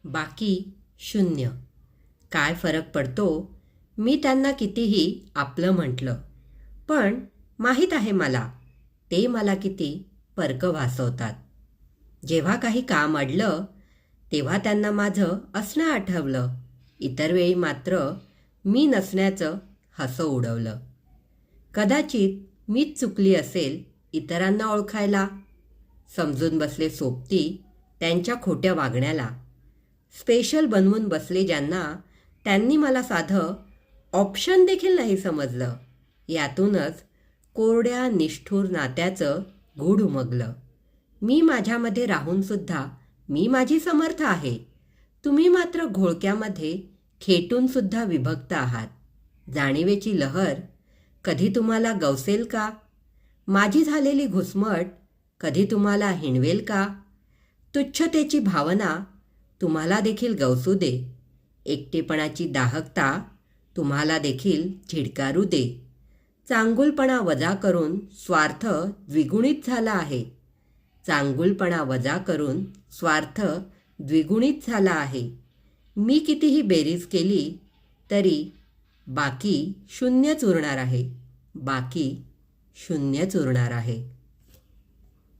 बाकी शून्य. काय फरक पडतो मी त्यांना कितीही आपलं म्हटलं, पण माहीत आहे मला ते मला किती परकं भासवतात. जेव्हा काही काम अडलं तेव्हा त्यांना माझं असणं आठवलं, इतर वेळी मात्र मी नसण्याचं हसं उडवलं. कदाचित मीच चुकली असेल इतरांना ओळखायला. समजून बसले सोबती त्यांच्या खोट्या वागण्याला. स्पेशल बनवून बसले ज्यांना, त्यांनी मला साधं ऑप्शन देखील नाही समजलं. यातूनच कोरड्या निष्ठुर नात्याचं गूढ उमगलं. मी माझ्यामध्ये राहूनसुद्धा मी माझी समर्थ आहे. तुम्ही मात्र घोळक्यामध्ये खेटूनसुद्धा विभक्त आहात. जाणीवेची लहर कधी तुम्हाला गवसेल का? माझी झालेली घुसमट कधी तुम्हाला हिणवेल का? तुच्छतेची भावना तुम्हाला देखील गवसू दे. एकटेपणाची दाहकता तुम्हाला देखील झिडकारू दे. चांगुलपणा वजा करून स्वार्थ द्विगुणित झाला आहे. चांगुलपणा वजा करून स्वार्थ द्विगुणित झाला आहे. मी कितीही बेरीज केली तरी बाकी शून्यच उरणार आहे. बाकी शून्यच उरणार आहे.